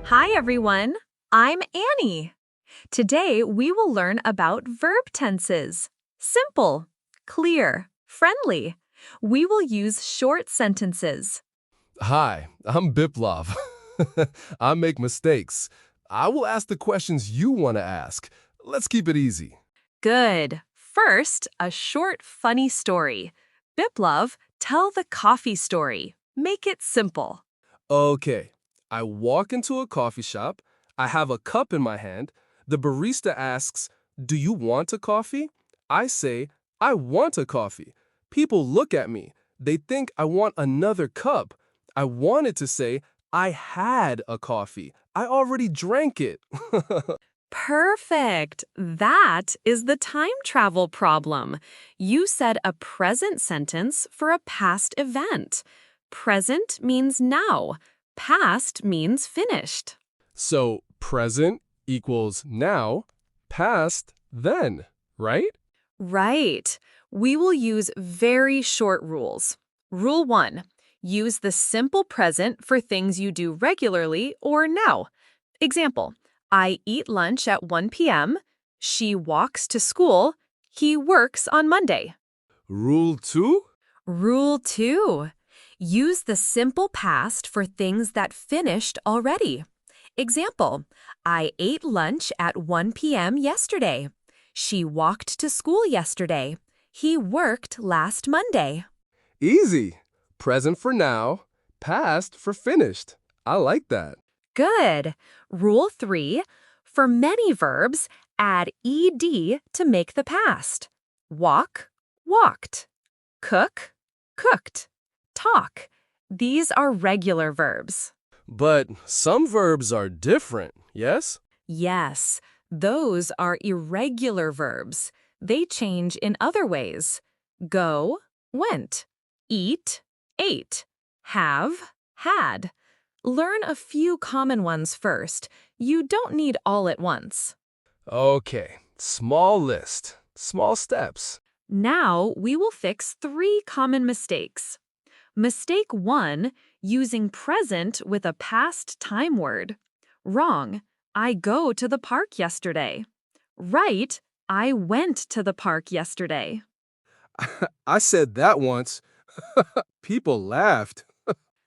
Hi, everyone. I'm Annie. Today, we will learn about verb tenses. Simple, clear, friendly. We will use short sentences. Hi, I'm Biplov. I make mistakes. I will ask the questions you want to ask. Let's keep it easy. Good. First, a short, funny story. Biplov, tell the coffee story. Make it simple. Okay, I walk into a coffee shop. I have a cup in my hand. The barista asks, "Do you want a coffee?" I say, "I want a coffee." People look at me. They think I want another cup. I wanted to say, "I had a coffee. I already drank it." Perfect. That is the time travel problem. You said a present sentence for a past event. Present means now. Past means finished. So present equals now, past then, right? Right. We will use very short rules. Rule 1. Use the simple present for things you do regularly or now. Example, I eat lunch at 1 p.m. She walks to school. He works on Monday. Rule 2? Rule 2. Use the simple past for things that finished already. Example, I ate lunch at 1 p.m. yesterday. She walked to school yesterday. He worked last Monday. Easy. Present for now, past for finished. I like that. Good. Rule 3. For many verbs, add ed to make the past. Walk, walked. Cook, cooked. Talk. These are regular verbs. But some verbs are different, yes? Yes, those are irregular verbs. They change in other ways. Go, went. Eat, ate. Have, had. Learn a few common ones first. You don't need all at once. Okay, small list, small steps. Now we will fix 3 common mistakes. Mistake 1, using present with a past time word. Wrong. I go to the park yesterday. Right. I went to the park yesterday. I said that once. People laughed.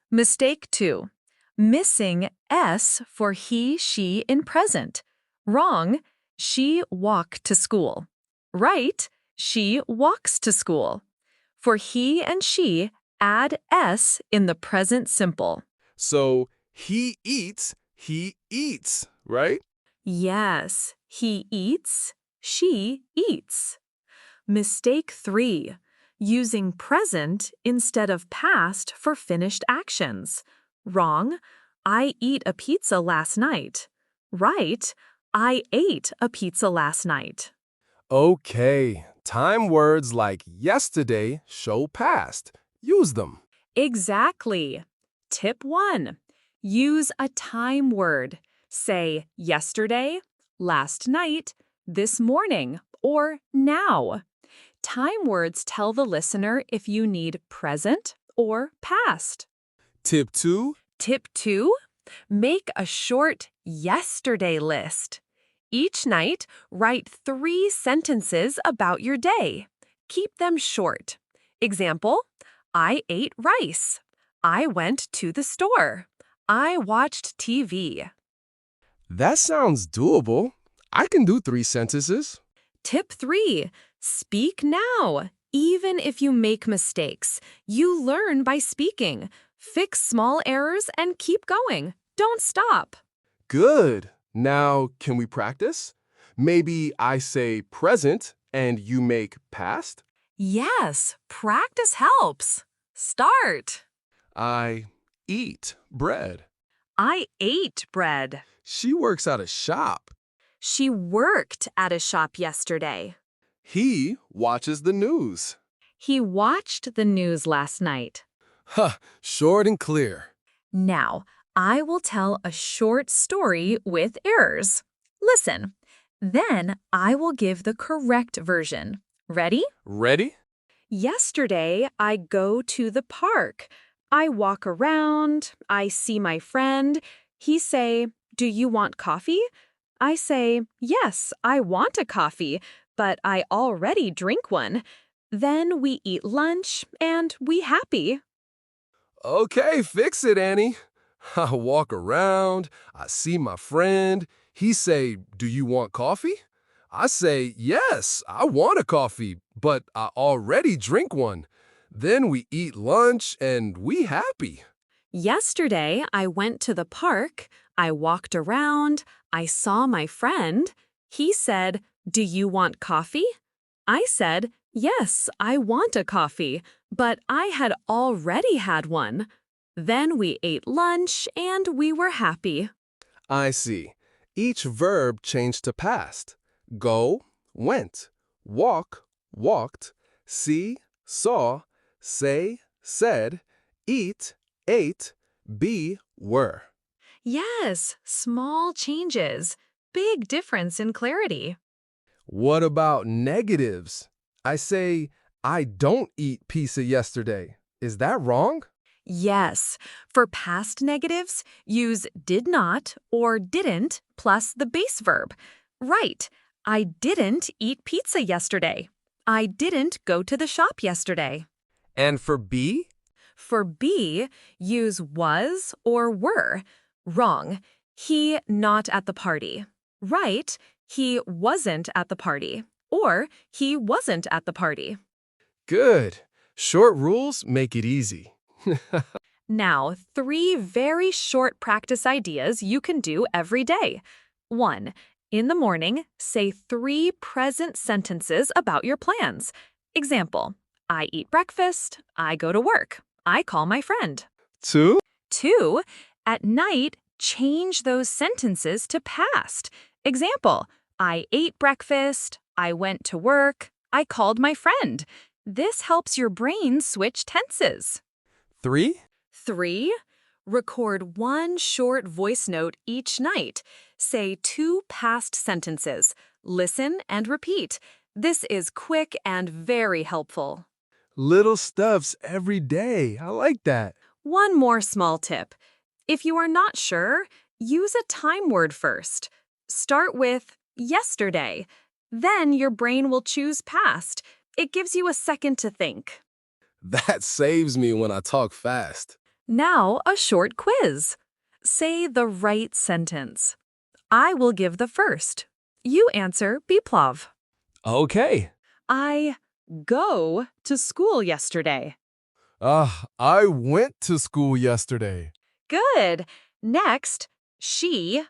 Mistake 2, missing S for he, she in present. Wrong. She walked to school. Right. She walks to school. For he and she, add S in the present simple. So he eats, right? Yes, he eats, she eats. Mistake 3, using present instead of past for finished actions. Wrong. I eat a pizza last night. Right. I ate a pizza last night. Okay, time words like yesterday show past. Use them. Exactly. Tip 1. Use a time word. Say yesterday, last night, this morning, or now. Time words tell the listener if you need present or past. Tip 2. Tip 2. Make a short yesterday list. Each night, write 3 sentences about your day. Keep them short. Example, I ate rice. I went to the store. I watched TV. That sounds doable. I can do 3 sentences. Tip 3. Speak now. Even if you make mistakes, you learn by speaking. Fix small errors and keep going. Don't stop. Good. Now, can we practice? Maybe I say present and you make past? Yes, practice helps. Start. I eat bread. I ate bread. She works at a shop. She worked at a shop yesterday. He watches the news. He watched the news last night. Ha, short and clear. Now, I will tell a short story with errors. Listen. Then I will give the correct version. Ready? Ready? Yesterday, I go to the park. I walk around. I see my friend. He say, Do you want coffee? I say, yes, I want a coffee, but I already drink one. Then we eat lunch and we happy. Okay, fix it, Annie. I walk around, I see my friend. He say, do you want coffee? I say, yes, I want a coffee, but I already drink one. Then we eat lunch and we happy. Yesterday, I went to the park, I walked around, I saw my friend. He said, do you want coffee? I said, yes, I want a coffee, but I had already had one. Then we ate lunch and we were happy. I see. Each verb changed to past. Go, went. Walk, walked. See, saw. Say, said. Eat, ate. Be, were. Yes, small changes. Big difference in clarity. What about negatives? I say, I don't eat pizza yesterday. Is that wrong? Yes, for past negatives, use did not or didn't plus the base verb. Right, I didn't eat pizza yesterday. I didn't go to the shop yesterday. And for be? For be, use was or were. Wrong, he not at the party. Right, he wasn't at the party. Or he wasn't at the party. Good. Short rules make it easy. Now, 3 very short practice ideas you can do every day. 1. In the morning, say 3 present sentences about your plans. Example, I eat breakfast, I go to work, I call my friend. 2. 2. At night, change those sentences to past. Example, I ate breakfast, I went to work, I called my friend. This helps your brain switch tenses. 3. 3. Record 1 short voice note each night. Say 2 past sentences. Listen and repeat. This is quick and very helpful. Little stuffs every day. I like that. One more small tip. If you are not sure, use a time word first. Start with yesterday. Then your brain will choose past. It gives you a second to think. That saves me when I talk fast. Now, a short quiz. Say the right sentence. I will give the first. You answer Biplov. Okay. I go to school yesterday. I went to school yesterday. Good. Next, she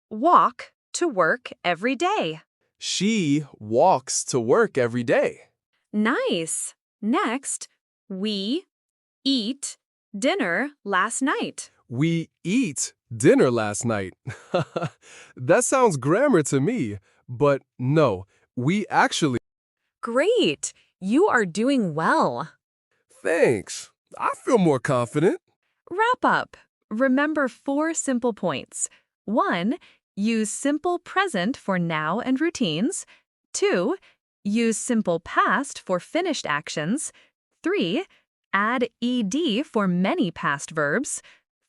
walk to work every day. She walks to work every day. Nice. Next, we eat dinner last night. We eat dinner last night. That sounds grammar to me, but no, we actually... Great. You are doing well. Thanks. I feel more confident. Wrap up. Remember 4 simple points. 1. Use simple present for now and routines. 2. Use simple past for finished actions. 3. Add ed for many past verbs.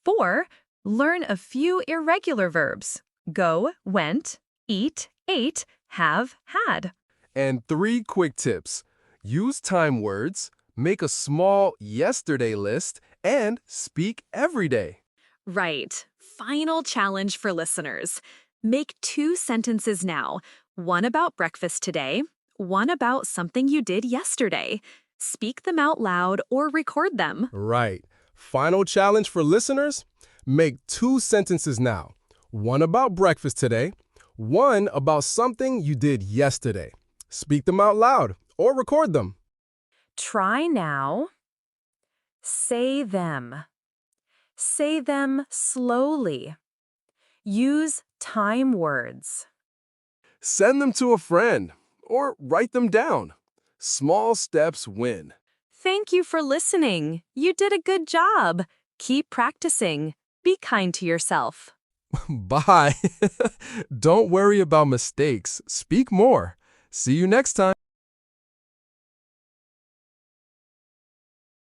4. Learn a few irregular verbs. Go, went, eat, ate, have, had. And 3 quick tips. Use time words, make a small yesterday list, and speak every day. Right. Final challenge for listeners. Make 2 sentences now. One about breakfast today, one about something you did yesterday. Speak them out loud or record them. Right. Final challenge for listeners, make 2 sentences now. One about breakfast today, one about something you did yesterday. Speak them out loud or record them. Try now. Say them. Say them slowly. Use time words. Send them to a friend or write them down. Small steps win. Thank you for listening. You did a good job. Keep practicing. Be kind to yourself. Bye. Don't worry about mistakes. Speak more. See you next time.